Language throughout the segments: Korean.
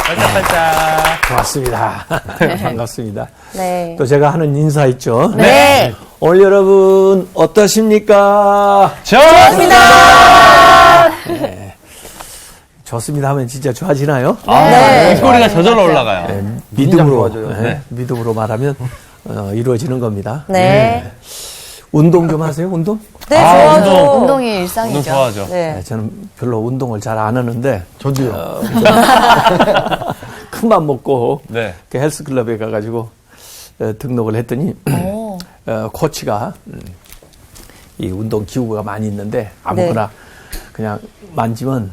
반짝반짝. 고맙습니다. 반갑습니다. 네. 또 제가 하는 인사 있죠? 네. 오늘 여러분 어떠십니까? 좋습니다. 네. 좋습니다 하면 진짜 좋아지나요? 네. 목소리가 저절로 올라가요. 네, 믿음으로, 네. 믿음으로 말하면 이루어지는 겁니다. 네. 운동 좀 하세요, 운동? 네, 좋아하죠. 운동이 일상이죠. 운동 좋아하죠. 네. 네, 저는 별로 운동을 잘 안 하는데 저도요. 큰맘 먹고 네. 그 헬스클럽에 가가지고 등록을 했더니 코치가 이 운동 기구가 많이 있는데 아무거나 그냥 만지면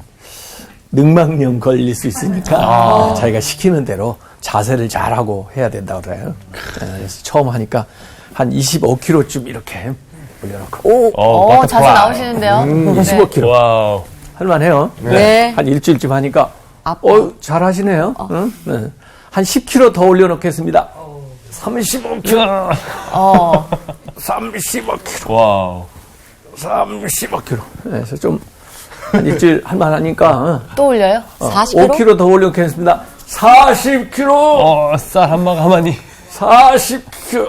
늑막염 걸릴 수 있으니까 자기가 시키는 대로 자세를 잘하고 해야 된다고 그래요. 그래서 처음 하니까 한 25kg쯤 이렇게 올려놓고 자세 나오시는데요. 25kg 와우. 할만해요. 네. 한 일주일쯤 하니까 잘하시네요. 응? 네. 한 10kg 더 올려놓겠습니다. 35kg. 35kg. 와우. 35kg. 그래서 좀 한 일주일 할만하니까 또 올려요? 40kg? 5kg 더 올려놓겠습니다. 40kg. 쌀 한 방 하마니. 40kg.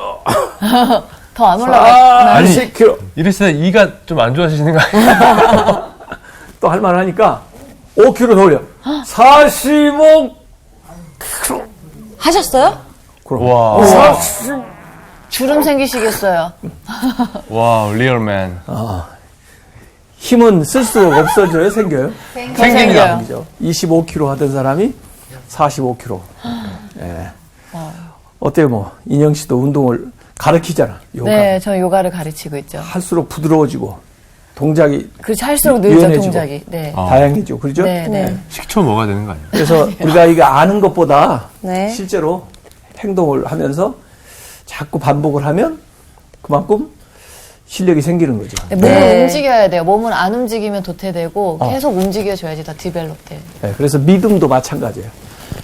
더 안 올라가요? 40kg. 이랬을 때 이가 좀 안 좋아지시는 거 아니에요? 또 할만하니까 5kg 더 올려. 45kg. 하셨어요? 와. 40. 주름 생기시겠어요. 와우, 리얼맨. 힘은 쓸수록 없어져요? 생겨요? 생깁니다. 아니죠. 25kg 하던 사람이 45kg. 예. 어때요, 뭐? 인영 씨도 운동을 가르치잖아. 요가. 네, 저 요가를 가르치고 있죠. 할수록 부드러워지고, 동작이 그렇지, 할수록 늘죠, 유연해지고. 동작이. 네. 다양해지고, 그러죠? 네, 네. 식초 먹어야 되는 거 아니에요? 그래서 우리가 이거 아는 것보다 네. 실제로 행동을 하면서 자꾸 반복을 하면 그만큼 실력이 생기는 거죠. 네, 몸을 네. 움직여야 돼요. 몸을 안 움직이면 도태되고 계속 움직여줘야지 더 디벨롭 돼요. 네, 그래서 믿음도 마찬가지예요.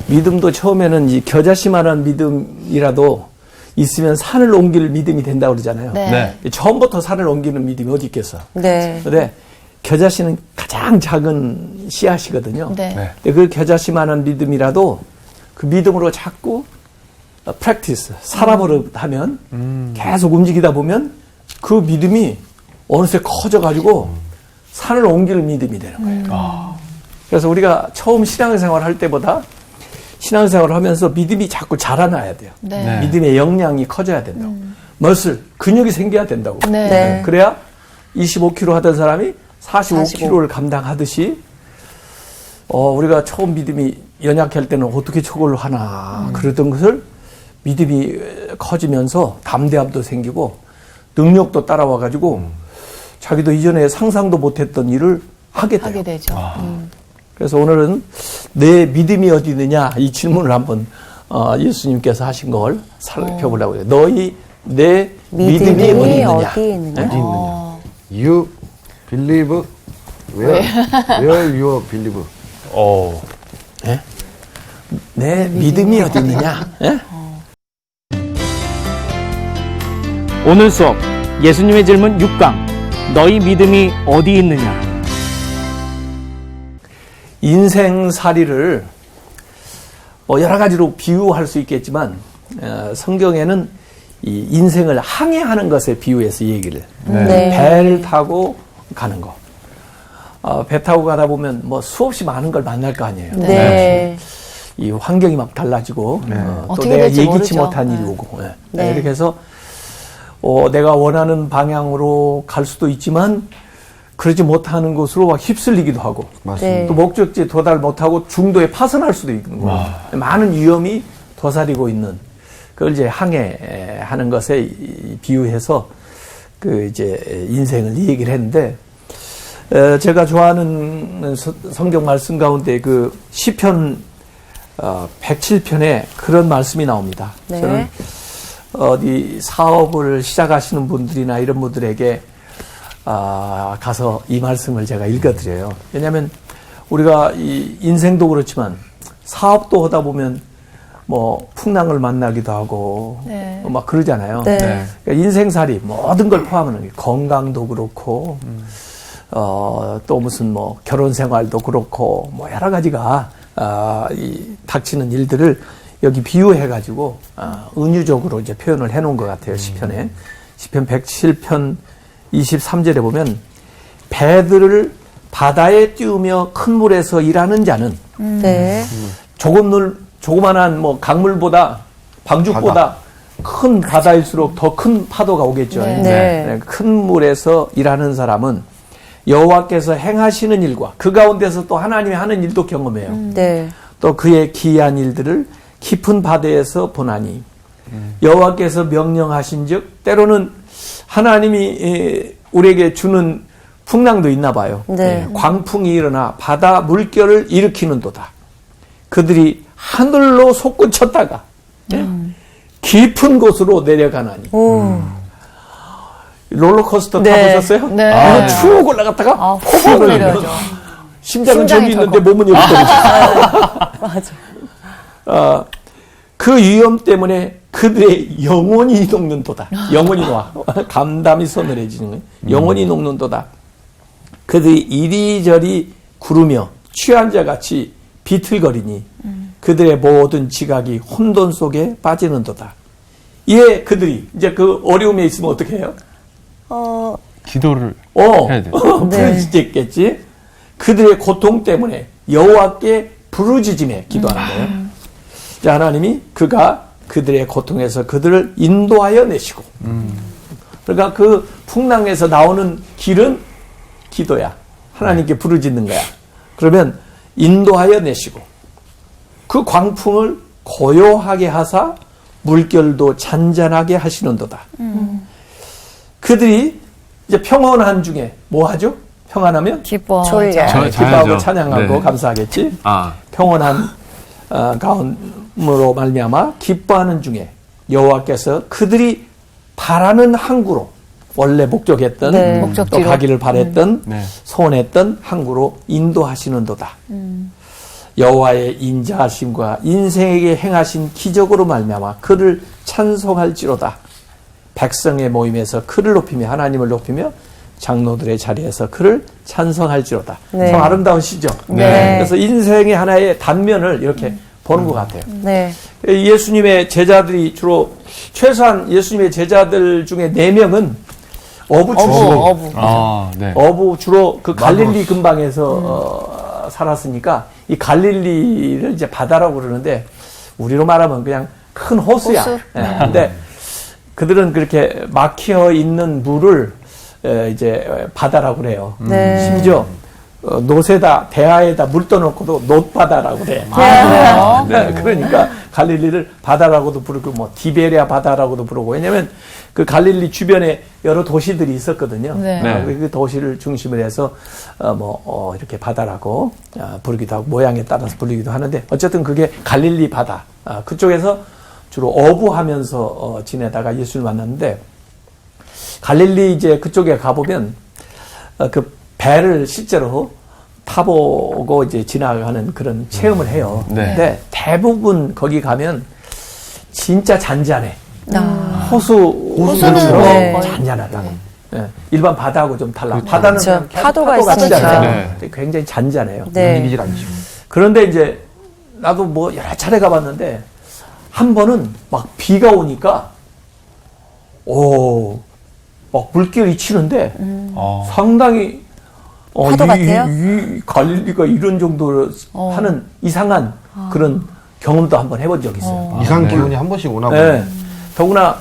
믿음도 처음에는 이 겨자씨만한 믿음이라도 있으면 산을 옮길 믿음이 된다고 그러잖아요. 네. 처음부터 산을 옮기는 믿음이 어디 있겠어. 네. 근데 겨자씨는 가장 작은 씨앗이거든요. 네. 네. 근데 그 겨자씨만한 믿음이라도 그 믿음으로 자꾸 프랙티스, 살아버릇 하면 계속 움직이다 보면 그 믿음이 어느새 커져가지고 산을 옮길 믿음이 되는 거예요. 그래서 우리가 처음 신앙생활 할 때보다 신앙생활을 하면서 믿음이 자꾸 자라나야 돼요. 네. 네. 믿음의 역량이 커져야 된다고. 머슬, 근육이 생겨야 된다고. 네. 네. 그래야 25kg 하던 사람이 45kg를 감당하듯이 우리가 처음 믿음이 연약할 때는 어떻게 저걸로 하나 그러던 것을 믿음이 커지면서 담대함도 생기고 능력도 따라와가지고 자기도 이전에 상상도 못했던 일을 하게 돼요. 하게 되죠. 그래서 오늘은 내 믿음이 어디 있느냐 이 질문을 한번 예수님께서 하신 걸 살펴보려고 해요. 너희 내 믿음이 어디 있느냐? 어디 있느냐? 어디 있느냐? You believe where? Where you believe? 예? 내 믿음이 어디 있느냐? 예? 오늘 수업 예수님의 질문 6강 너희 믿음이 어디 있느냐. 인생살이를 여러 가지로 비유할 수 있겠지만 성경에는 이 인생을 항해하는 것에 비유해서 얘기를 네. 배를 타고 가는 거. 배 타고 가다 보면 뭐 수없이 많은 걸 만날 거 아니에요. 네. 이 환경이 막 달라지고 또 어떻게 내가 될지 예기치 모르죠. 못한 일이 네. 오고 네. 이렇게 해서 내가 원하는 방향으로 갈 수도 있지만 그러지 못하는 곳으로 막 휩쓸리기도 하고 맞습니다. 네. 또 목적지에 도달 못하고 중도에 파선할 수도 있는 거예요. 많은 위험이 도사리고 있는 그걸 이제 항해하는 것에 비유해서 그 이제 인생을 얘기를 했는데 제가 좋아하는 성경 말씀 가운데 그 시편 107편에 그런 말씀이 나옵니다. 네. 저는 어디 사업을 시작하시는 분들이나 이런 분들에게 가서 이 말씀을 제가 읽어드려요. 왜냐하면 우리가 이 인생도 그렇지만 사업도 하다 보면 뭐 풍랑을 만나기도 하고 네. 막 그러잖아요. 네. 네. 그러니까 인생살이 모든 걸 포함하는 게 건강도 그렇고 또 무슨 뭐 결혼 생활도 그렇고 뭐 여러 가지가 이 닥치는 일들을 여기 비유해 가지고 은유적으로 이제 표현을 해 놓은 것 같아요. 시편에. 시편 107편 23절에 보면 배들을 바다에 띄우며 큰 물에서 일하는 자는 네. 조그만한 뭐 강물보다 방죽보다 큰 바다일수록 더 큰 파도가 오겠죠. 네. 네. 큰 물에서 일하는 사람은 여호와께서 행하시는 일과 그 가운데서 또 하나님이 하는 일도 경험해요. 네. 또 그의 기이한 일들을 깊은 바다에서 보나니 여호와께서 명령하신즉 때로는 하나님이 우리에게 주는 풍랑도 있나 봐요. 네. 광풍이 일어나 바다 물결을 일으키는도다. 그들이 하늘로 솟구쳤다가 깊은 곳으로 내려가나니. 오. 롤러코스터 네. 타보셨어요? 네. 이거 쭉 올라갔다가 훅 내려오죠. 심장은 심장이 저기 있는데 덜컥. 몸은 여기 떨어져. 맞아. 그 위험 때문에 그들의 영혼이 녹는도다. 영혼이 녹아. 감담이 서늘해지는 거예요. 영혼이 녹는도다. 그들이 이리저리 구르며 취한 자 같이 비틀거리니 그들의 모든 지각이 혼돈 속에 빠지는도다. 이에 그들이 이제 그 어려움에 있으면 어떻게 해요? 기도를 해야 돼요. 부르짖겠지. 그들의 고통 때문에 여호와께 부르짖음에 기도하는 거예요. 자, 하나님이 그가 그들의 고통에서 그들을 인도하여 내시고. 그러니까 그 풍랑에서 나오는 길은 기도야. 하나님께 부르짖는 거야. 그러면 인도하여 내시고 그 광풍을 고요하게 하사 물결도 잔잔하게 하시는도다. 그들이 이제 평온한 중에 뭐 하죠? 평안하면 기뻐. 졸려. 저- 기뻐하고 자야죠. 찬양하고 네. 감사하겠지. 아, 평온한 가운으로 말미암아 기뻐하는 중에 여호와께서 그들이 바라는 항구로 원래 목적했던 네. 또 목적지로. 가기를 바랬던 네. 소원했던 항구로 인도하시는도다. 여호와의 인자하심과 인생에게 행하신 기적으로 말미암아 그를 찬송할지로다. 백성의 모임에서 그를 높이며 하나님을 높이며 장로들의 자리에서 그를 찬송할지로다. 네. 참 아름다운 시죠. 네. 그래서 인생의 하나의 단면을 이렇게 보는 것 같아요. 네. 예수님의 제자들이 주로 최소한 예수님의 제자들 중에 4명은 어부 출신. 어부. 아, 네. 어부 주로 그 갈릴리 근방에서 살았으니까 이 갈릴리를 이제 바다라고 그러는데 우리로 말하면 그냥 큰 호수야. 호수? 예, 근데 그들은 그렇게 막혀 있는 물을 이제 바다라고 그래요. 네. 심지어 노새다 대하에다 물 떠놓고도 놋바다라고 그래. 네, 그러니까 갈릴리를 바다라고도 부르고 뭐 디베리아 바다라고도 부르고 왜냐하면 그 갈릴리 주변에 여러 도시들이 있었거든요. 네. 네. 그 도시를 중심으로 해서 이렇게 바다라고 부르기도 하고 모양에 따라서 부르기도 하는데 어쨌든 그게 갈릴리 바다 그쪽에서 주로 어부하면서 지내다가 예수를 만났는데 갈릴리 이제 그쪽에 가보면 그 배를 실제로 타보고 이제 지나가는 그런 체험을 해요. 네. 근데 대부분 거기 가면 진짜 잔잔해. 호수처럼 네. 잔잔하다. 예, 일반 바다하고 좀 달라. 바다는 그렇죠. 그냥 계속 파도가 파도가 있으니까. 치잖아요. 굉장히 잔잔해요. 네. 이기질 않죠. 그런데 이제 나도 뭐 여러 차례 가봤는데 한 번은 막 비가 오니까 막 물결이 치는데 상당히 파도 같아요? 이 갈릴리가 이런 정도로 하는 이상한 그런 경험도 한번 해본 적이 있어요. 이상 기온이 한 번씩 오나 네. 보네. 더구나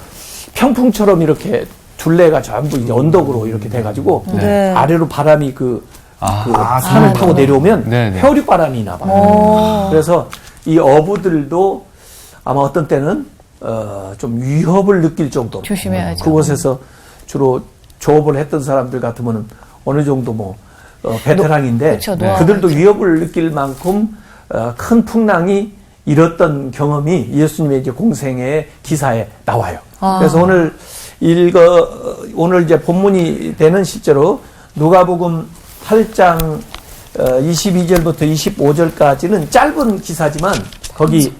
평풍처럼 이렇게 둘레가 전부 이제 언덕으로 이렇게 돼가지고 네. 아래로 바람이 그 아, 산을 타고 내려오면 네네. 회오리 바람이 나봐요. 그래서 이 어부들도 아마 어떤 때는 좀 위협을 느낄 정도로 조심해야죠. 그곳에서 주로 조업을 했던 사람들 같으면 어느 정도 뭐 베테랑인데 그쵸, 노하우가 그들도 위협을 느낄 만큼 큰 풍랑이 일었던 경험이 예수님의 이제 공생의 기사에 나와요. 그래서 오늘 이제 본문이 되는 실제로 누가복음 8장 22절부터 25절까지는 짧은 기사지만 거기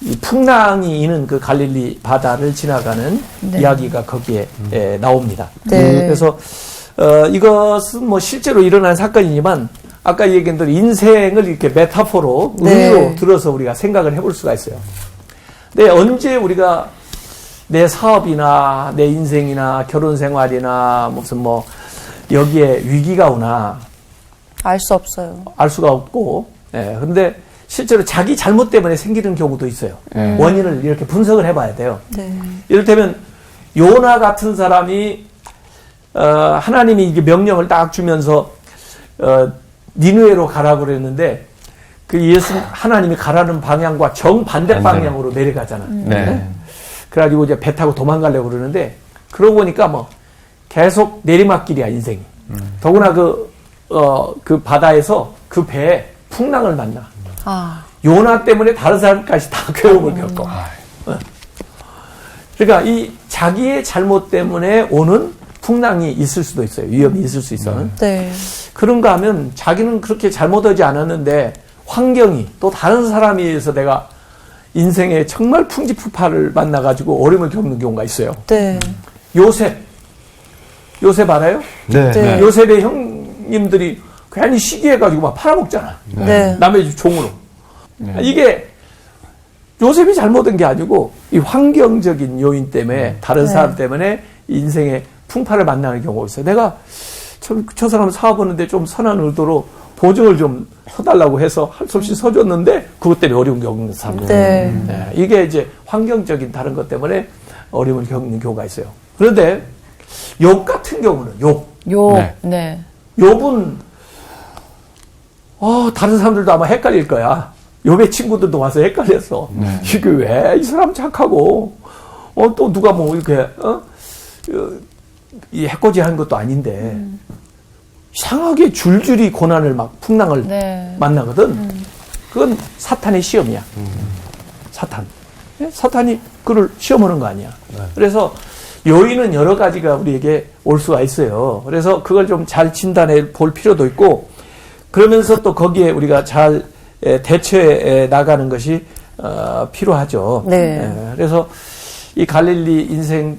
이 풍랑이 있는 그 갈릴리 바다를 지나가는 이야기가 거기에 나옵니다. 네. 그래서 이것은 뭐 실제로 일어난 사건이지만 아까 얘기한 대로 인생을 이렇게 메타포로 네. 의미로 들어서 우리가 생각을 해볼 수가 있어요. 근데 언제 우리가 내 사업이나 내 인생이나 결혼 생활이나 무슨 뭐 여기에 위기가 오나 알 수 없어요. 알 수가 없고, 근데 실제로 자기 잘못 때문에 생기는 경우도 있어요. 원인을 이렇게 분석을 해봐야 돼요. 네. 이를테면 요나 같은 사람이 하나님이 이게 명령을 딱 주면서 니느웨로 가라고 그랬는데 그 하나님이 가라는 방향과 정반대 방향으로 내려가잖아. 네. 그래가지고 이제 배 타고 도망가려고 그러는데 그러고 보니까 뭐 계속 내리막길이야 인생이. 더구나 그 바다에서 그 배에 풍랑을 만나. 아, 요나 때문에 다른 사람까지 다 괴로움을 겪어. 그러니까 이 자기의 잘못 때문에 오는 풍랑이 있을 수도 있어요. 위험이 있을 수 있어요. 네. 그런가 하면 자기는 그렇게 잘못하지 않았는데 환경이 또 다른 사람에 의해서 내가 인생에 정말 풍지푸파를 만나가지고 어려움을 겪는 경우가 있어요. 네. 요셉 알아요? 네. 네. 요셉의 형님들이 괜히 시기해가지고 막 팔아먹잖아. 네. 남의 종으로. 이게 요셉이 잘못한 게 아니고 이 환경적인 요인 때문에 다른 사람 때문에 인생의 풍파를 만나는 경우가 있어요. 내가 저 사람 사업하는데 좀 선한 의도로 보증을 좀 서달라고 해서 할 수 없이 서줬는데 그것 때문에 어려운 겪는 사람. 네. 이게 이제 환경적인 다른 것 때문에 어려움을 겪는 경우가 있어요. 그런데 욥 같은 경우는 네. 욥은 다른 사람들도 아마 헷갈릴 거야. 욥의 친구들도 와서 헷갈렸어. 이게 왜 이 사람 착하고 또 누가 뭐 이렇게 이 해코지한 것도 아닌데 이상하게 줄줄이 고난을 막 풍랑을 만나거든. 그건 사탄의 시험이야. 사탄이 그를 시험하는 거 아니야. 그래서 요인은 여러 가지가 우리에게 올 수가 있어요. 그래서 그걸 좀 잘 진단해 볼 필요도 있고 그러면서 또 거기에 우리가 잘 대처해 나가는 것이 필요하죠. 네. 그래서 이 갈릴리 인생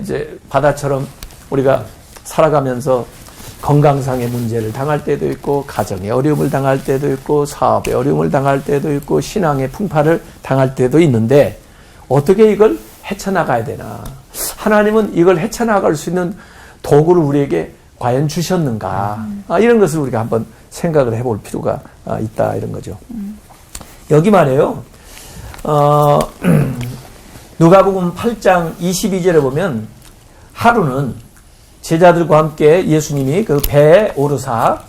이제 바다처럼 우리가 살아가면서 건강상의 문제를 당할 때도 있고 가정의 어려움을 당할 때도 있고 사업의 어려움을 당할 때도 있고 신앙의 풍파를 당할 때도 있는데 어떻게 이걸 헤쳐나가야 되나. 하나님은 이걸 헤쳐나갈 수 있는 도구를 우리에게 과연 주셨는가. 이런 것을 우리가 한번 생각을 해볼 필요가 있다 이런 거죠. 여기 말이에요. 누가복음 8장 22절에 보면 하루는 제자들과 함께 예수님이 그 배에 오르사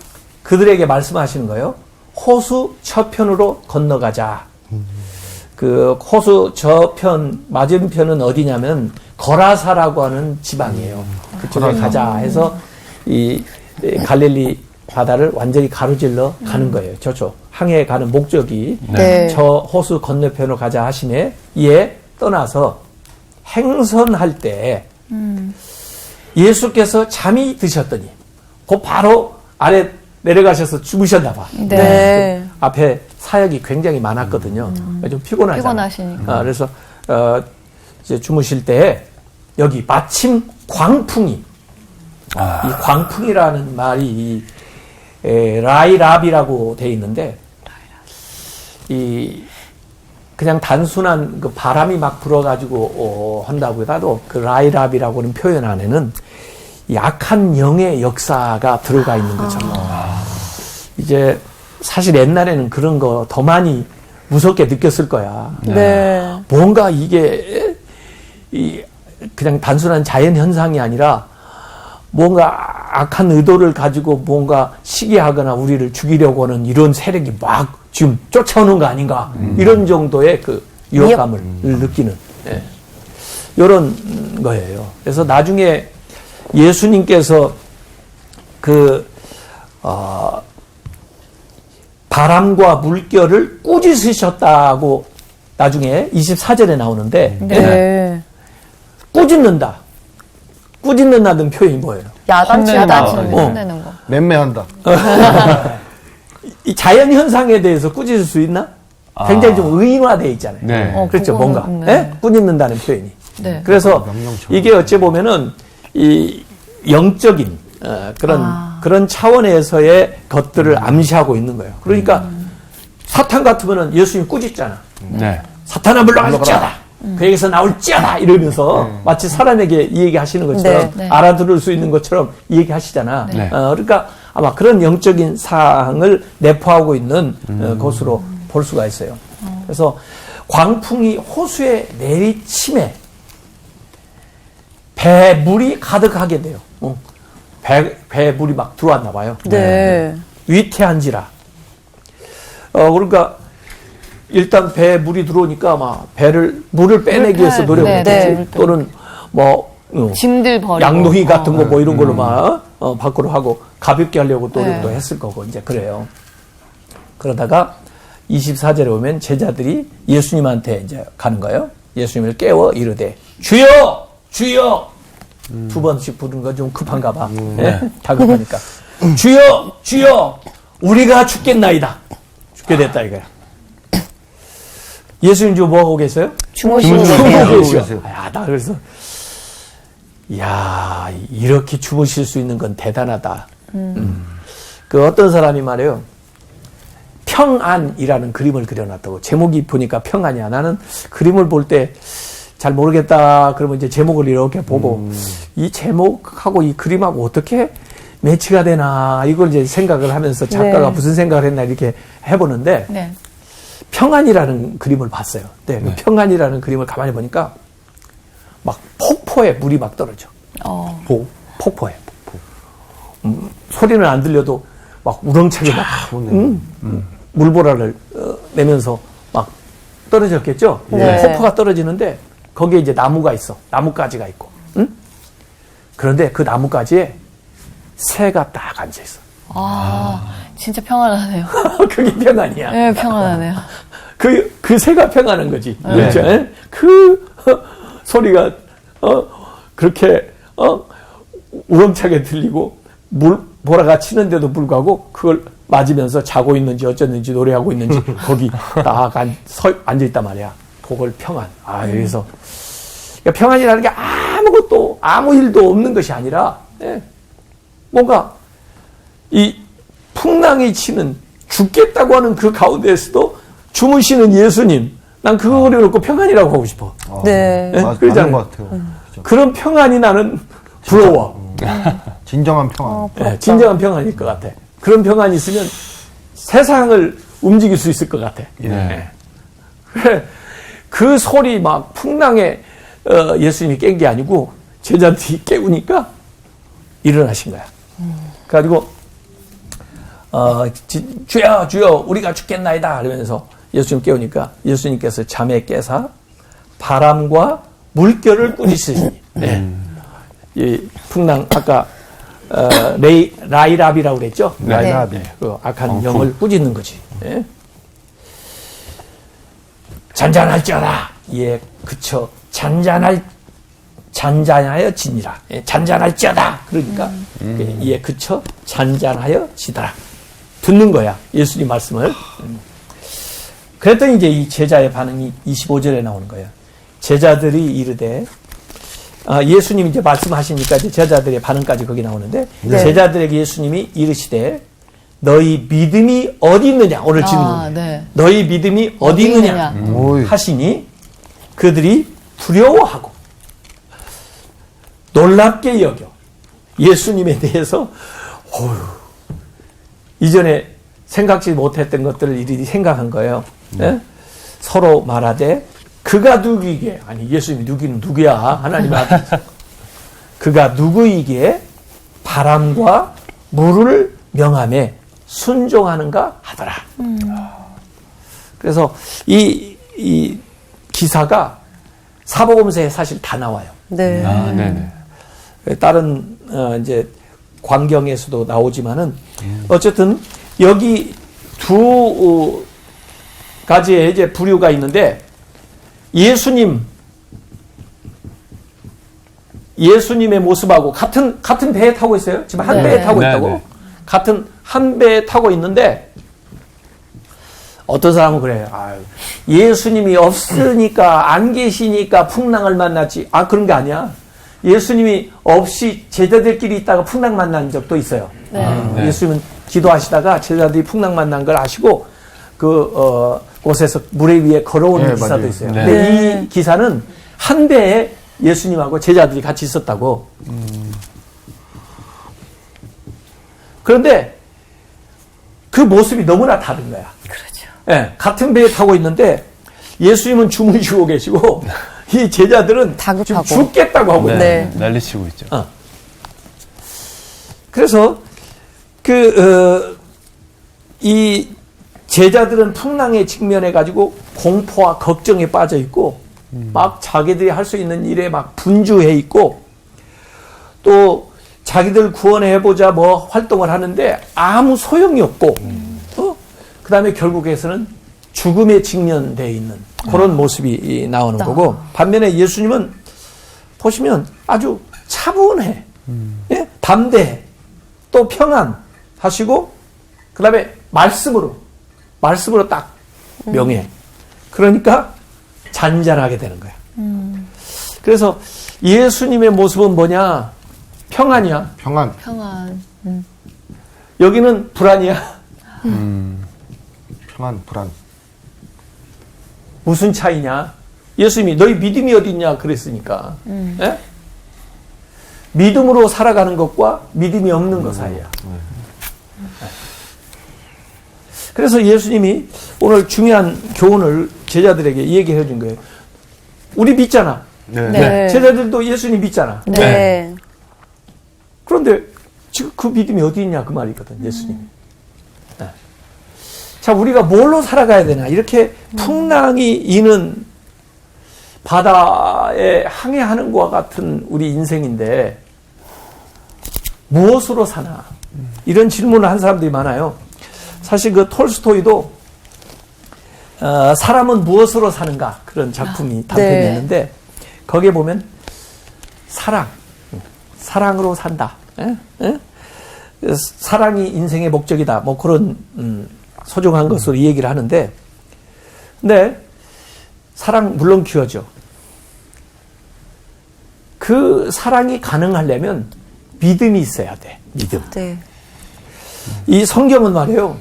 그들에게 말씀하시는 거예요. 호수 저편으로 건너가자. 그 호수 저편 맞은편은 어디냐면 거라사라고 하는 지방이에요. 그쪽에 가자 해서 이 갈릴리 바다를 완전히 가로질러 가는 거예요. 저쪽 항해에 가는 목적이 저 호수 건너편으로 가자 하시네. 이에 떠나서 행선할 때 예수께서 잠이 드셨더니 그 바로 아래 내려가셔서 주무셨나 봐. 네. 앞에 사역이 굉장히 많았거든요. 좀 피곤하시니까. 그래서 이제 주무실 때 여기 마침 광풍이 이 광풍이라는 말이 라이랍이라고 돼 있는데 이 그냥 단순한 그 바람이 막 불어가지고 한다보다도 그 라이랍이라고는 표현 안에는 약한 영의 역사가 들어가 있는 거죠. 이제 사실 옛날에는 그런 거 더 많이 무섭게 느꼈을 거야. 네. 뭔가 이게 그냥 단순한 자연 현상이 아니라 뭔가 악한 의도를 가지고 뭔가 시기하거나 우리를 죽이려고 하는 이런 세력이 막 지금 쫓아오는 거 아닌가 이런 정도의 그 위협감을 느끼는 이런 거예요. 그래서 나중에 예수님께서 바람과 물결을 꾸짖으셨다고 나중에 24절에 나오는데 꾸짖는다. 꾸짖는다는 표현이 뭐예요? 혼내는 거. 맴매한다. 이 자연 현상에 대해서 꾸짖을 수 있나? 굉장히 좀 의인화되어 있잖아요. 네. 그렇죠, 그거는, 뭔가. 네. 예? 꾸짖는다는 표현이. 네. 그래서 명령처럼. 이게 어찌 보면은 이 영적인 그런 차원에서의 것들을 암시하고 있는 거예요. 그러니까 사탄 같으면은 예수님 꾸짖잖아. 네. 사탄아 물러가지어다. 그에게서 나올지어다 이러면서 마치 사람에게 이 얘기 하시는 것처럼 네. 알아들을 수 있는 것처럼 이 얘기 하시잖아. 네. 그러니까 아마 그런 영적인 사항을 내포하고 있는 것으로 볼 수가 있어요. 그래서 광풍이 호수에 내리침에 배물이 가득하게 돼요. 배물이 막 들어왔나 봐요. 네. 위태한지라. 그러니까 일단 배에 물이 들어오니까 막 물을 빼내기 위해서 노력을 네, 했겠지. 네. 또는 뭐 짐들 버리고. 양동이 같은 거 뭐 이런 걸로 막 밖으로 하고 가볍게 하려고 노력도 했을 거고 이제 그래요. 그러다가 24절에 오면 제자들이 예수님한테 이제 가는 거예요. 예수님을 깨워 이르되 주여 주여 두 번씩 부르는 거 좀 급한가 봐. 예? 다급하니까 주여 주여 우리가 죽겠나이다. 죽게 됐다 이거야. 예수님 지금 뭐하고 계세요? 주무시는 주무시고 거예요. 계세요. 나 그래서 야 이렇게 주무실 수 있는 건 대단하다. 그 어떤 사람이 말해요. 평안이라는 그림을 그려놨다고. 제목이 보니까 평안이야. 나는 그림을 볼 때 잘 모르겠다. 그러면 이제 제목을 이렇게 보고 이 제목하고 이 그림하고 어떻게 매치가 되나 이걸 이제 생각을 하면서 작가가 네. 무슨 생각을 했나 이렇게 해보는데 네. 평안이라는 그림을 봤어요. 네, 그 평안이라는 그림을 가만히 보니까 막 폭포에 물이 막 떨어져. 폭포에. 소리는 안 들려도 막 우렁차게 막 물보라를 내면서 막 떨어졌겠죠. 네. 폭포가 떨어지는데 거기에 이제 나무가 있어. 나뭇가지가 있고. 그런데 그 나뭇가지에 새가 딱 앉아 있어. 진짜 평안하네요. 그게 평안이야. 네, 평안하네요. 그 새가 평안한 거지. 그렇죠? 예? 그 소리가 그렇게 우렁차게 들리고 보라가 치는데도 불구하고 그걸 맞으면서 자고 있는지 어쩌는지 노래하고 있는지 거기 딱 앉아 있단 말이야. 그걸 평안. 여기서 그러니까 평안이라는 게 아무 일도 없는 것이 아니라 뭔가 이 풍랑이 치는 죽겠다고 하는 그 가운데에서도 주무시는 예수님, 난 그거 그려놓고 평안이라고 하고 싶어. 네. 네? 맞는 그러잖아요. 것 같아요. 그죠. 그런 평안이 나는 부러워. 진정한 평안. 네, 진정한 평안일 것 같아. 그런 평안이 있으면 세상을 움직일 수 있을 것 같아. 네. 그 소리 막 풍랑에 예수님이 깬 게 아니고 제자들이 깨우니까 일어나신 거야. 그래가지고 주여 주여 우리가 죽겠나이다 그러면서 예수님 깨우니까 예수님께서 잠에 깨사 바람과 물결을 꾸짖으시니 이 풍랑 아까 라이랍이라고 그랬죠? 라이랍이. 그 악한 영을 꾸짖는 거지. 예? 잔잔할지어다. 예, 그쵸. 잔잔하여 지니라. 예, 잔잔할지어다. 그러니까 예, 그쵸. 잔잔하여 지더라. 듣는 거야. 예수님 말씀을. 그랬더니 이제 이 제자의 반응이 25절에 나오는 거예요. 제자들이 이르되 예수님이 이제 말씀하시니까 이제 제자들의 반응까지 거기 나오는데 제자들에게 예수님이 이르시되 너희 믿음이 어디 있느냐 오늘 질문. 네. 너희 믿음이 어디 있느냐 하시니 그들이 두려워하고 놀랍게 여겨 예수님에 대해서 이전에 생각지 못했던 것들을 이들이 생각한 거예요. 네? 서로 말하되 그가 누구이게 아니 예수님이 누구는 누구야 하나님 아들 그가 누구이게 바람과 물을 명함에 순종하는가 하더라. 그래서 이 기사가 사복음서에 사실 다 나와요. 네. 네네. 다른 이제 광경에서도 나오지만은 어쨌든 여기 두 가지의 이제 부류가 있는데 예수님의 모습하고 같은 배에 타고 있어요. 지금 한 배에 타고 있다고. 네네. 같은 한 배에 타고 있는데 어떤 사람은 그래요. 아유, 예수님이 없으니까 안 계시니까 풍랑을 만났지. 아, 그런 게 아니야. 예수님이 없이 제자들끼리 있다가 풍랑 만난 적도 있어요. 네. 예수님은 기도하시다가 제자들이 풍랑 만난 걸 아시고 곳에서 물에 위에 걸어오는 네, 기사도 맞아요. 있어요. 네. 근데 이 기사는 한 배에 예수님하고 제자들이 같이 있었다고. 그런데 그 모습이 너무나 다른 거야. 그렇죠. 예, 같은 배에 타고 있는데 예수님은 주무시고 계시고 이 제자들은 다급하고. 지금 죽겠다고 하고 있는 거예요. 네. 난리치고 있죠. 그래서 이 제자들은 풍랑에 직면해 가지고 공포와 걱정에 빠져 있고 막 자기들이 할 수 있는 일에 막 분주해 있고 또 자기들 구원해 보자 뭐 활동을 하는데 아무 소용이 없고 그다음에 결국에서는 죽음에 직면되어 있는 그런 모습이 나오는 거고 반면에 예수님은 보시면 아주 차분해, 예? 담대해, 또 평안하시고 그다음에 말씀으로 딱 명해. 그러니까 잔잔하게 되는 거야. 그래서 예수님의 모습은 뭐냐? 평안이야. 평안. 평안. 여기는 불안이야. 평안, 불안. 무슨 차이냐? 예수님이 너희 믿음이 어디 있냐 그랬으니까. 예? 믿음으로 살아가는 것과 믿음이 없는 것 사이야. 그래서 예수님이 오늘 중요한 교훈을 제자들에게 얘기해 준 거예요. 우리 믿잖아. 네. 네. 제자들도 예수님 믿잖아. 네. 그런데 지금 그 믿음이 어디 있냐 그 말이거든, 예수님이. 네. 자, 우리가 뭘로 살아가야 되나? 이렇게 풍랑이 이는 바다에 항해하는 것과 같은 우리 인생인데 무엇으로 사나? 이런 질문을 한 사람들이 많아요. 사실 그 톨스토이도 사람은 무엇으로 사는가? 그런 작품이 단편이 네. 있는데 거기에 보면 사랑으로 산다. 에? 에? 사랑이 인생의 목적이다. 뭐 그런 소중한 것으로 이 얘기를 하는데 근데 사랑 물론 귀하죠. 그 사랑이 가능하려면 믿음이 있어야 돼. 믿음. 네. 이 성경은 말이에요.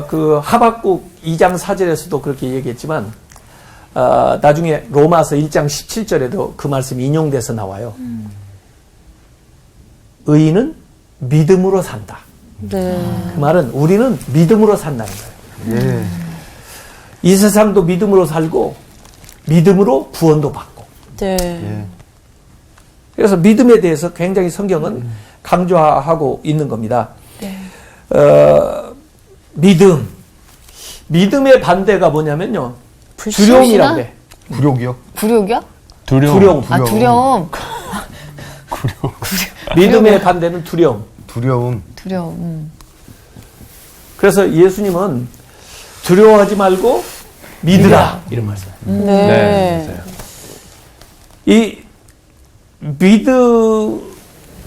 그 하박국 2장 4절에서도 그렇게 얘기했지만 나중에 로마서 1장 17절에도 그 말씀이 인용돼서 나와요. 의인은 믿음으로 산다. 네. 그 말은 우리는 믿음으로 산다는 거예요. 예. 이 세상도 믿음으로 살고 믿음으로 구원도 받고. 네. 예. 그래서 믿음에 대해서 굉장히 성경은 강조하고 있는 겁니다. 네. 믿음의 반대가 뭐냐면요. 불신이나? 두려움이라고 해. 굴욕이요? 굴욕이요? 두려움. 아, 두려움. 믿음의 반대는 두려움. 두려움. 두려움. 그래서 예수님은 두려워하지 말고 믿으라. 이런 말씀. 네. 네, 맞아요. 이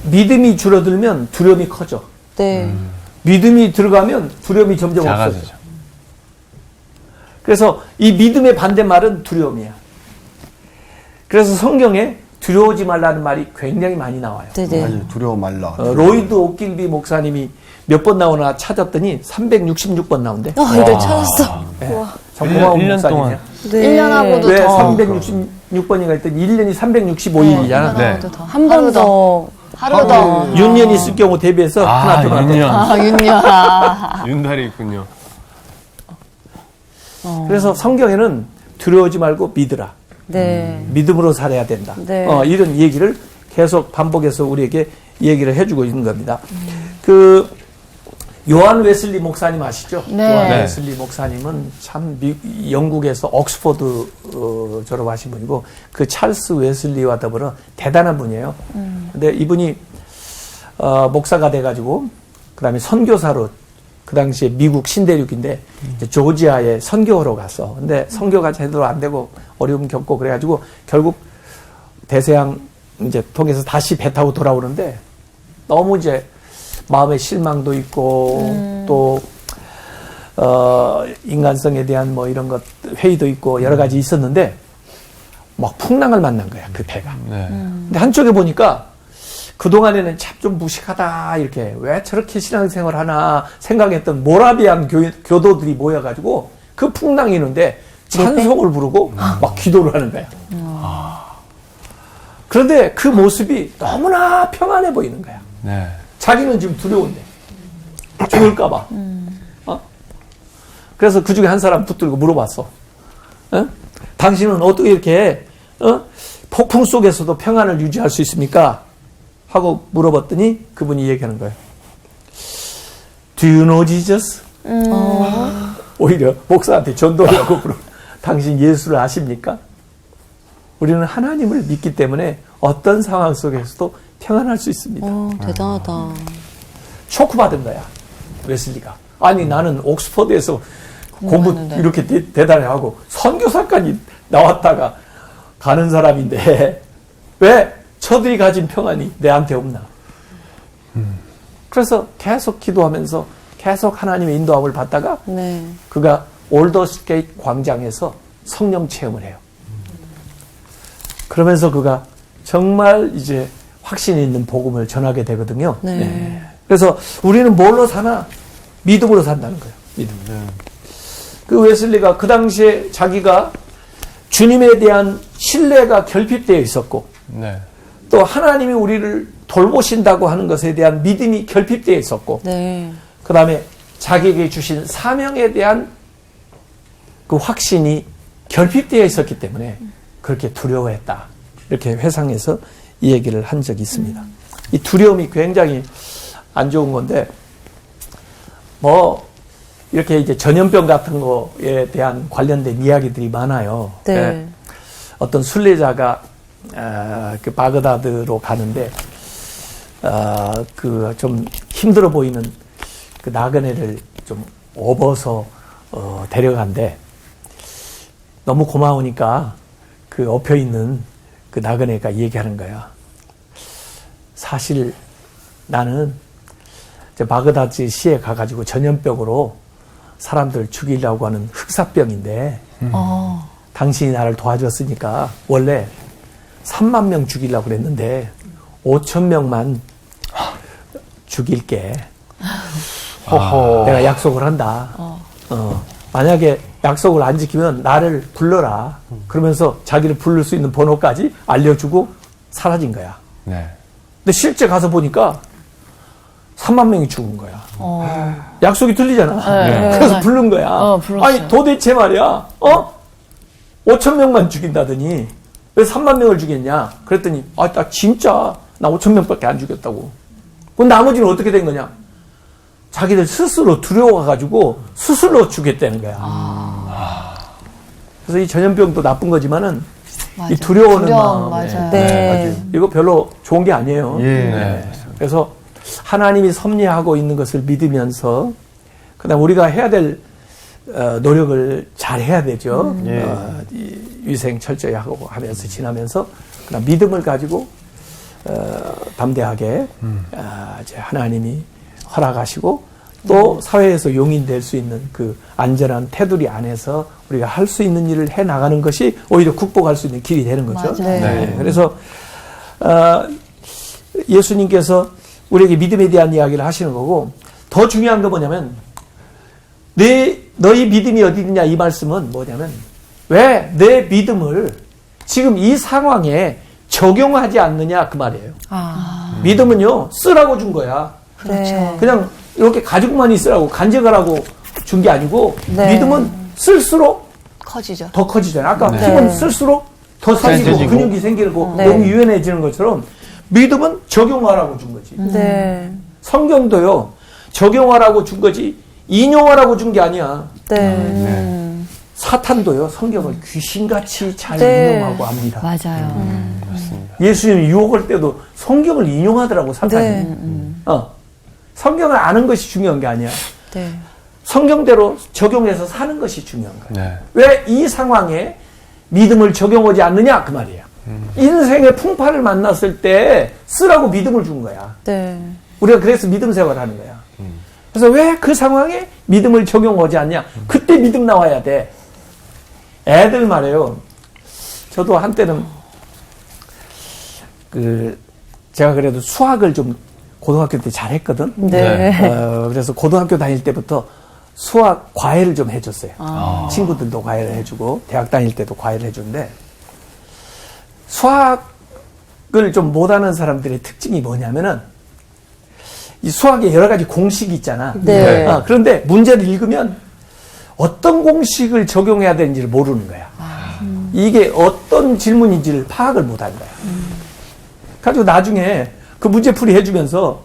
믿음이 줄어들면 두려움이 커져. 네. 믿음이 들어가면 두려움이 점점 없어져. 작아지죠. 그래서 이 믿음의 반대말은 두려움이야. 그래서 성경에 두려워하지 말라는 말이 굉장히 많이 나와요. 네네. 아니, 두려워 말라. 로이드 오킬비 목사님이 몇 번 나오나 찾았더니 366번 나온대. 이걸 찾았어. 네. 정보마운 1년 목사님이야. 동안. 네. 1년 하고도 왜 더. 366번인가 했더니 1년이 365일이잖아. 네. 하고도 더. 한 번 더. 하루 더. 윤년이 있을 경우 대비해서 하나 더 나온대. 6년. 아, 윤녀. 윤달이 있군요. 그래서 성경에는 두려워하지 말고 믿으라. 네. 믿음으로 살아야 된다. 네. 이런 얘기를 계속 반복해서 우리에게 얘기를 해주고 있는 겁니다. 그 요한 웨슬리 목사님 아시죠? 네. 요한 네. 웨슬리 목사님은 참 영국에서 옥스퍼드 졸업하신 분이고 그 찰스 웨슬리와 더불어 대단한 분이에요. 근데 이분이 목사가 돼가지고 그 다음에 선교사로 그 당시에 미국 신대륙인데 이제 조지아에 선교하러 갔어. 근데 선교가 제대로 안 되고 어려움 겪고 그래가지고 결국 대서양 이제 통해서 다시 배 타고 돌아오는데 너무 이제 마음의 실망도 있고 또 인간성에 대한 뭐 이런 것 회의도 있고 여러 가지 있었는데 막 풍랑을 만난 거야, 그 배가. 네. 근데 한쪽에 보니까 그동안에는 참 좀 무식하다, 이렇게 왜 저렇게 신앙생활 하나 생각했던 모라비안 교도들이 모여가지고 그 풍랑이 있는데 찬송을 부르고 막 기도를 하는 거야. 그런데 그 모습이 너무나 평안해 보이는 거야. 네. 자기는 지금 두려운데 죽을까봐. 그래서 그 중에 한 사람 붙들고 물어봤어. 당신은 어떻게 이렇게 폭풍 속에서도 평안을 유지할 수 있습니까? 하고 물어봤더니 그분이 얘기하는 거예요. Do you know Jesus? 오히려 목사한테 전도를 하고 물어. 당신 예수를 아십니까? 우리는 하나님을 믿기 때문에 어떤 상황 속에서도 평안할 수 있습니다. 대단하다. 쇼크 받은 거야, 웨슬리가. 아니, 나는 옥스퍼드에서 공부 이렇게 대단히 하고 선교사까지 나왔다가 가는 사람인데 왜 저들이 가진 평안이 내한테 없나? 그래서 계속 기도하면서 계속 하나님의 인도함을 받다가 네. 그가 올더스게이트 광장에서 성령 체험을 해요. 그러면서 그가 정말 이제 확신 있는 복음을 전하게 되거든요. 네. 네. 그래서 우리는 뭘로 사나? 믿음으로 산다는 거예요. 믿음. 그 웨슬리가 그 당시에 자기가 주님에 대한 신뢰가 결핍되어 있었고, 네. 또 하나님이 우리를 돌보신다고 하는 것에 대한 믿음이 결핍되어 있었고, 네. 그 다음에 자기에게 주신 사명에 대한 그 확신이 결핍되어 있었기 때문에 그렇게 두려워했다. 이렇게 회상에서 이 얘기를 한 적이 있습니다. 이 두려움이 굉장히 안 좋은 건데, 뭐, 이렇게 이제 전염병 같은 거에 대한 관련된 이야기들이 많아요. 네. 예. 어떤 순례자가, 그 바그다드로 가는데, 그 좀 힘들어 보이는 그 나그네를 좀 업어서, 데려간대. 너무 고마우니까 그 엎혀 있는 그 나그네가 얘기하는 거야. 사실 나는 바그다드 시에 가가지고 전염병으로 사람들 죽이려고 하는 흑사병인데 당신이 나를 도와줬으니까 원래 3만 명 죽이려고 그랬는데 5천 명만 죽일게. 내가 약속을 한다. 만약에 약속을 안 지키면 나를 불러라. 그러면서 자기를 부를 수 있는 번호까지 알려주고 사라진 거야. 네. 근데 실제 가서 보니까 3만 명이 죽은 거야. 약속이 틀리잖아. 네. 그래서 부른 거야. 불렀어요. 아니 도대체 말이야. 5천 명만 죽인다더니 왜 3만 명을 죽였냐? 그랬더니 나 진짜 나 5천 명밖에 안 죽였다고. 그럼 나머지는 어떻게 된 거냐? 자기들 스스로 두려워가지고 스스로 죽였다는 거야. 그래서 이 전염병도 나쁜 거지만은 맞아. 이 두려워하는 두려움, 마음, 맞아요. 네. 이거 별로 좋은 게 아니에요. 예. 네. 그래서 하나님이 섭리하고 있는 것을 믿으면서 그다음 우리가 해야 될 노력을 잘 해야 되죠. 이 위생 철저히 하고 하면서 지나면서 그다음 믿음을 가지고 담대하게 이제 하나님이 허락하시고 또 사회에서 용인될 수 있는 그 안전한 테두리 안에서 우리가 할 수 있는 일을 해 나가는 것이 오히려 극복할 수 있는 길이 되는 거죠. 맞아요. 네. 그래서 예수님께서 우리에게 믿음에 대한 이야기를 하시는 거고 더 중요한 건 뭐냐면 너희 믿음이 어디 있냐 이 말씀은 뭐냐면 왜 내 믿음을 지금 이 상황에 적용하지 않느냐 그 말이에요. 믿음은요 쓰라고 준 거야. 그렇죠. 그냥 이렇게 가지고만 있으라고 간직하라고 준 게 아니고 네. 믿음은 쓸수록 커지죠. 더 커지잖아요. 아까 네. 힘은 쓸수록 더 세지고 세지고. 근육이 생기고 네. 몸이 유연해지는 것처럼 믿음은 적용하라고 준 거지. 네. 성경도요 적용하라고 준 거지 인용하라고 준 게 아니야. 네. 사탄도요 성경을 귀신같이 잘 네. 인용하고 합니다. 맞아요. 예수님 유혹할 때도 성경을 인용하더라고 사탄이. 네. 성경을 아는 것이 중요한 게 아니야. 네. 성경대로 적용해서 사는 것이 중요한 거야. 네. 왜 이 상황에 믿음을 적용하지 않느냐 그 말이야. 인생의 풍파를 만났을 때 쓰라고 믿음을 준 거야. 네. 우리가 그래서 믿음 생활을 하는 거야. 그래서 왜 그 상황에 믿음을 적용하지 않냐? 그때 믿음 나와야 돼. 애들 말이에요. 저도 한때는 제가 그래도 수학을 좀 고등학교 때 잘했거든. 네. 그래서 고등학교 다닐 때부터 수학 과외를 좀 해줬어요. 친구들도 과외를 해주고 대학 다닐 때도 과외를 해주는데 수학을 좀 못하는 사람들의 특징이 뭐냐면은 이 수학에 여러 가지 공식이 있잖아. 네. 그런데 문제를 읽으면 어떤 공식을 적용해야 되는지를 모르는 거야. 이게 어떤 질문인지를 파악을 못하는 거야. 그래가지고 나중에 그 문제풀이 해주면서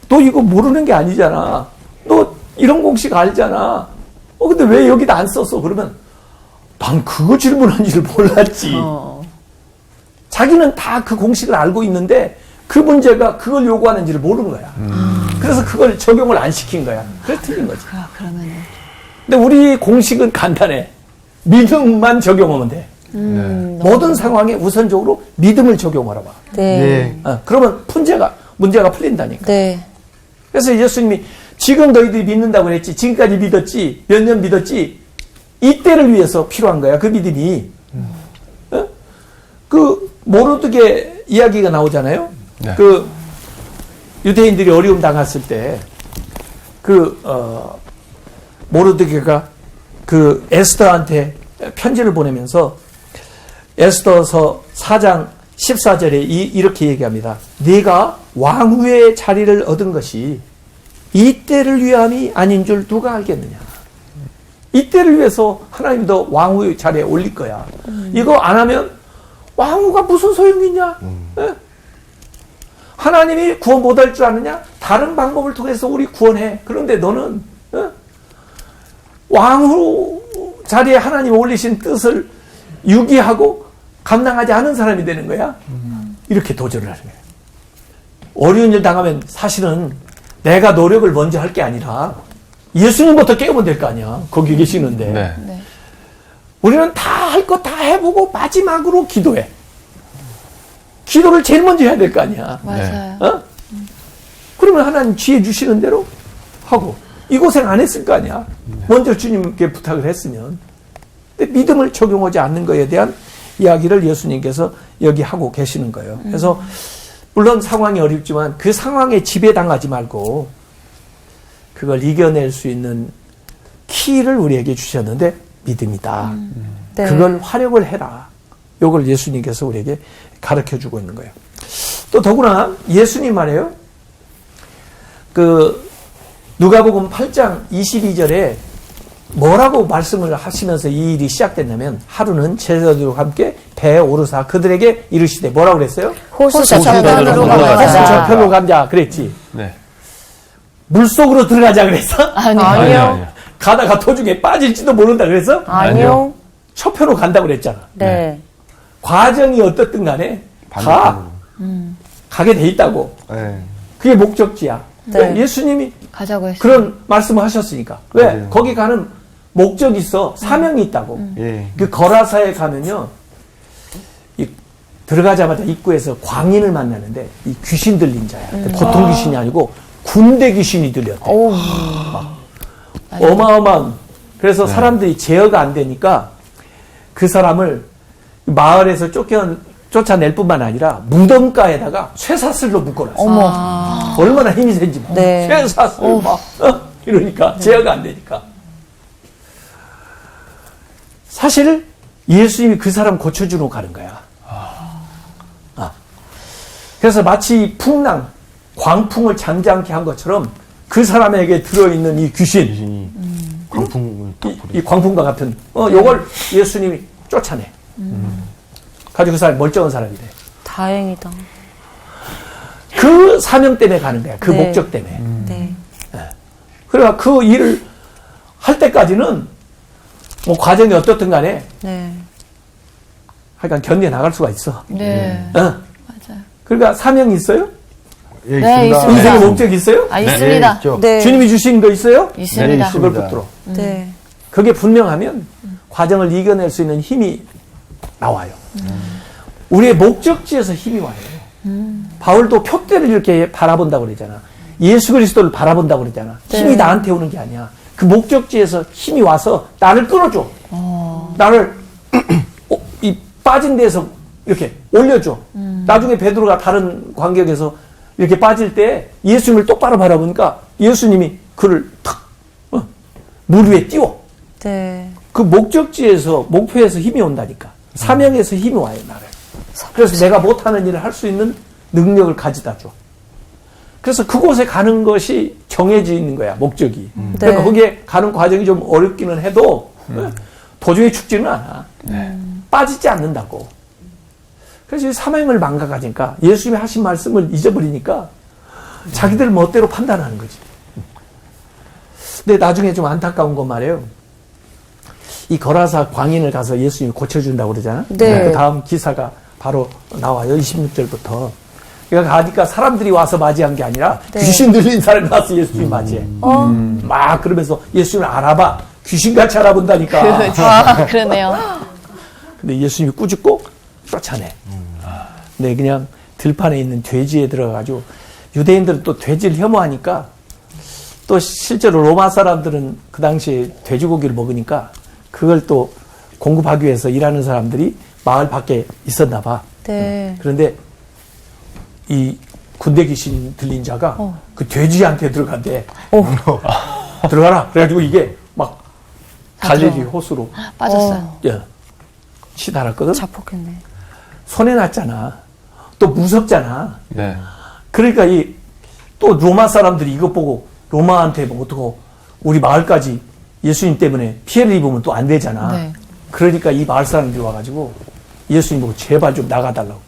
너 이거 모르는 게 아니잖아. 너 이런 공식 알잖아. 근데 왜 여기다 안 썼어? 그러면 난 그거 질문한지를 몰랐지. 자기는 다 그 공식을 알고 있는데 그 문제가 그걸 요구하는지를 모르는 거야. 그래서 그걸 적용을 안 시킨 거야. 그래서 틀린 거지. 그러면은. 근데 우리 공식은 간단해. 믿음만 적용하면 돼. 모든 상황에 우선적으로 믿음을 적용하라 봐. 네. 그러면 문제가 풀린다니까. 네. 그래서 예수님이 지금 너희들이 믿는다고 그랬지. 지금까지 믿었지. 몇 년 믿었지. 이때를 위해서 필요한 거야. 그 믿음이. 그 모르드게 이야기가 나오잖아요. 네. 그 유대인들이 어려움 당했을 때 모르드게가 그 에스더한테 편지를 보내면서 에스더서 4장 14절에 이렇게 얘기합니다. 네가 왕후의 자리를 얻은 것이 이때를 위함이 아닌 줄 누가 알겠느냐. 이때를 위해서 하나님도 왕후의 자리에 올릴 거야. 이거 안 하면 왕후가 무슨 소용이 있냐? 예? 하나님이 구원 못할 줄 아느냐? 다른 방법을 통해서 우리 구원해. 그런데 너는 왕후 자리에 하나님 올리신 뜻을 유기하고 감당하지 않은 사람이 되는 거야. 이렇게 도전을 하는 거야. 어려운 일 당하면 사실은 내가 노력을 먼저 할 게 아니라 예수님부터 깨우면 될 거 아니야. 거기 계시는데. 네. 우리는 다 할 거 다 해보고 마지막으로 기도해. 기도를 제일 먼저 해야 될 거 아니야. 맞아요. 그러면 하나님 지혜 주시는 대로 하고 이 고생 안 했을 거 아니야. 먼저 주님께 부탁을 했으면. 근데 믿음을 적용하지 않는 것에 대한 이야기를 예수님께서 여기 하고 계시는 거예요. 그래서 물론 상황이 어렵지만 그 상황에 지배당하지 말고 그걸 이겨낼 수 있는 키를 우리에게 주셨는데 믿음이다. 네. 그걸 활용을 해라. 이걸 예수님께서 우리에게 가르쳐주고 있는 거예요. 또 더구나 예수님 말이에요. 그 누가복음 8장 22절에 뭐라고 말씀을 하시면서 이 일이 시작됐냐면 하루는 제자들과 함께 배에 오르사 그들에게 이르시되 뭐라고 그랬어요? 호수 저편으로 호수 가자. 저편으로 가자 그랬지. 네. 물속으로 들어가자 그랬어? 아니요. 가다가 도중에 빠질지도 모른다 그래서? 아니요. 저편으로 간다고 그랬잖아. 네. 과정이 어떻든 간에 다 가게 돼 있다고. 네. 그게 목적지야. 네. 예수님이 가자고 했어요. 그런 말씀을 하셨으니까. 왜? 맞아요. 거기 가는 목적이 있어. 사명이 있다고. 예. 그 거라사에 가면요. 들어가자마자 입구에서 광인을 만나는데 이 귀신 들린 자야. 보통 귀신이 아니고 군대 귀신이 들렸대. 어마어마한. 그래서 사람들이 제어가 안 되니까 그 사람을 마을에서 쫓아낼 뿐만 아니라 무덤가에다가 쇠사슬로 묶어놨어. 얼마나 힘이 센지 막. 네. 쇠사슬 막 이러니까 제어가 안 되니까. 사실 예수님이 그 사람 고쳐주러 가는 거야. 그래서 마치 풍랑, 광풍을 잠잠케 한 것처럼 그 사람에게 들어있는 이 귀신이 광풍을 딱 이 광풍과 같은 요걸 예수님이 쫓아내. 가지고 그 사람이 멀쩡한 사람이 돼. 다행이다. 그 사명 때문에 가는 거야. 그 네. 목적 때문에. 네. 그러니까 그 일을 할 때까지는 뭐 과정이 어떻든 간에 네. 하여간 견뎌 나갈 수가 있어. 네. 맞아요. 그러니까 사명이 있어요? 예, 네, 있습니다. 있습니다. 인생의 목적이 있어요? 있습니다. 있죠. 네. 주님이 주신 거 있어요? 있습니다. 네, 그걸 있습니다. 붙들어. 네. 그게 분명하면 과정을 이겨낼 수 있는 힘이 나와요. 우리의 목적지에서 힘이 와요. 바울도 표대를 이렇게 바라본다고 그러잖아. 예수 그리스도를 바라본다고 그러잖아. 힘이 나한테 오는 게 아니야. 그 목적지에서 힘이 와서 나를 끌어줘. 나를 이 빠진 데에서 이렇게 올려줘. 나중에 베드로가 다른 광경에서 이렇게 빠질 때 예수님을 똑바로 바라보니까 예수님이 그를 탁 물 위에 띄워. 네. 그 목적지에서 목표에서 힘이 온다니까. 사명에서 힘이 와요 나를. 그래서 내가 못하는 일을 할 수 있는 능력을 가져다 줘. 그래서 그곳에 가는 것이 정해져 있는 거야 목적이. 그러니까 거기에 가는 과정이 좀 어렵기는 해도 도중에 죽지는 않아. 빠지지 않는다고. 그래서 이 사명을 망각하니까 예수님이 하신 말씀을 잊어버리니까 자기들 멋대로 판단하는 거지. 근데 나중에 좀 안타까운 건 말이에요. 이 거라사 광인을 가서 예수님이 고쳐준다고 그러잖아. 네. 그 다음 기사가 바로 나와요. 26절부터. 그러니까 가니까 사람들이 와서 맞이한 게 아니라 귀신 들린 사람이 와서 예수님 맞이해. 막 그러면서 예수님을 알아봐. 귀신같이 알아본다니까. 그러네요. 근데 예수님이 꾸짖고 쫓아내. 근데 그냥 들판에 있는 돼지에 들어가가지고 유대인들은 또 돼지를 혐오하니까 또 실제로 로마 사람들은 그 당시에 돼지고기를 먹으니까 그걸 또 공급하기 위해서 일하는 사람들이 마을 밖에 있었나 봐. 네. 그런데 이 군대 귀신 들린 자가 그 돼지한테 들어간대. 들어가라. 그래가지고 이게 막 갈릴리 호수로 빠졌어요. 치달았거든. 자폭했네. 손에 났잖아. 또 무섭잖아. 네. 그러니까 또 로마 사람들이 이것 보고 로마한테 뭐 어떡하고 우리 마을까지 예수님 때문에 피해를 입으면 또 안 되잖아. 네. 그러니까 이 마을 사람들이 와가지고 예수님 보고 제발 좀 나가달라고.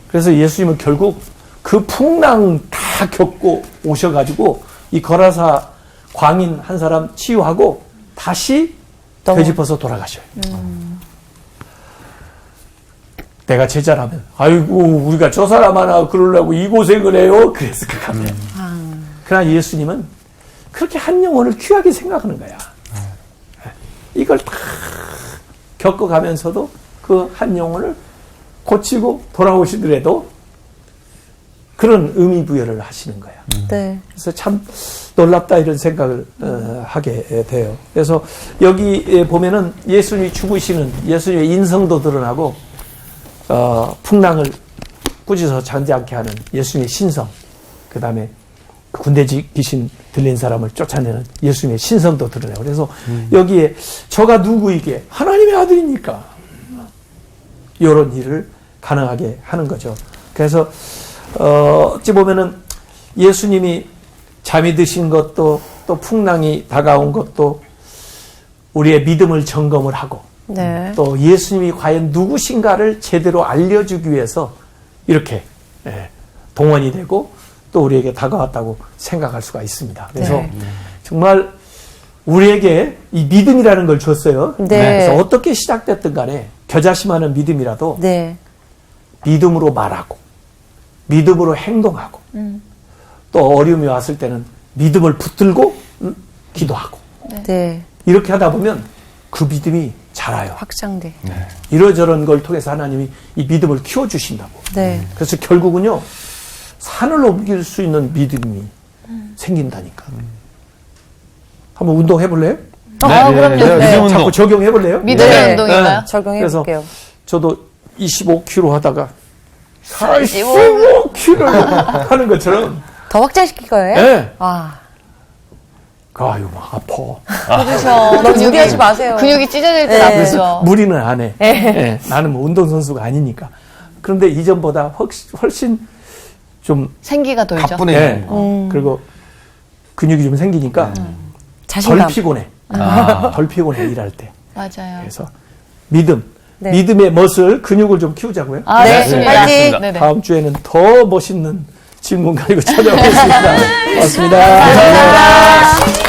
그래서 예수님은 결국 그 풍랑 다 겪고 오셔가지고 이 거라사 광인 한 사람 치유하고 다시 되짚어서 돌아가셔요. 내가 제자라면 아이고 우리가 저 사람 하나 그러려고 이 고생을 해요. 그랬을 것 같아요. 그러나 예수님은 그렇게 한 영혼을 귀하게 생각하는 거야. 이걸 다 겪어가면서도 그 한 영혼을 고치고 돌아오시더라도 그런 의미 부여를 하시는 거야. 네. 그래서 참 놀랍다 이런 생각을 하게 돼요. 그래서 여기 보면은 예수님이 죽으시는 예수님의 인성도 드러나고 풍랑을 꾸짖어 잠지 않게 하는 예수님의 신성, 그 다음에 군대 귀신 들린 사람을 쫓아내는 예수님의 신성도 드러내고 그래서 여기에 저가 누구이게 하나님의 아들이니까 이런 일을 가능하게 하는 거죠. 그래서 어찌 보면은 예수님이 잠이 드신 것도 또 풍랑이 다가온 것도 우리의 믿음을 점검을 하고 네. 또 예수님이 과연 누구신가를 제대로 알려주기 위해서 이렇게 동원이 되고 또 우리에게 다가왔다고 생각할 수가 있습니다. 그래서 정말 우리에게 이 믿음이라는 걸 줬어요. 네. 그래서 어떻게 시작됐든 간에 겨자씨만한 믿음이라도 네. 믿음으로 말하고 믿음으로 행동하고 또 어려움이 왔을 때는 믿음을 붙들고 기도하고 네. 이렇게 하다 보면 그 믿음이 자라요. 확장돼. 이러저런 걸 통해서 하나님이 이 믿음을 키워주신다고. 네. 그래서 결국은요 산을 옮길 수 있는 믿음이 생긴다니까. 한번 운동해볼래요? 그럼요. 믿음 운동. 자꾸 적용해볼래요? 믿음의 네. 운동인가요? 적용해볼게요. 저도 25kg 하다가 45kg 하는 것처럼 더 확장시킬 거예요? 네. 아. 아유 막 아파. 그렇죠. 너무 무리하지 마세요. 근육이 찢어질 때 네. 아프죠. 무리는 안 해. 예, 나는 뭐 운동선수가 아니니까. 그런데 이전보다 훨씬 좀 생기가 돌죠. 가뿐해. 예, 그리고 근육이 좀 생기니까 덜 자신감. 피곤해. 덜 피곤해 일할 때. 맞아요. 그래서 믿음. 네. 믿음의 멋을 근육을 좀 키우자고요. 네. 좋습니다. 파이팅! 네네. 다음 주에는 더 멋있는 질문 가지고 찾아오겠습니다. 고맙습니다. 감사합니다.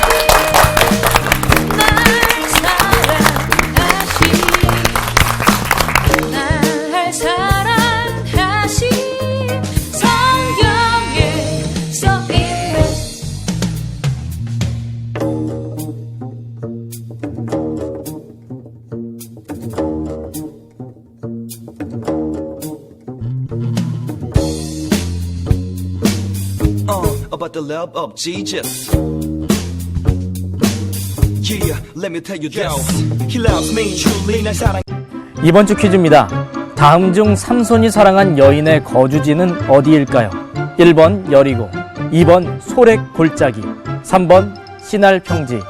but the love of Jesus. Yeah, let me tell you this. He loves me truly. 날 사랑. 이번 주 퀴즈입니다. 다음 중 삼손이 사랑한 여인의 거주지는 어디일까요? 1번 여리고, 2번 소렉 골짜기, 3번 신할 평지.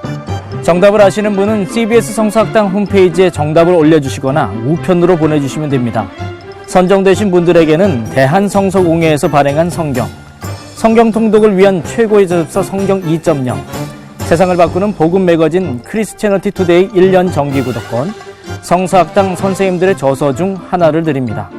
정답을 아시는 분은 CBS 성서학당 홈페이지에 정답을 올려주시거나 우편으로 보내주시면 됩니다. 선정되신 분들에게는 대한성서공회에서 발행한 성경, 성경 통독을 위한 최고의 저습서 성경 2.0, 세상을 바꾸는 복음 매거진 크리스채너티 투데이 1년 정기 구독권, 성서학당 선생님들의 저서 중 하나를 드립니다.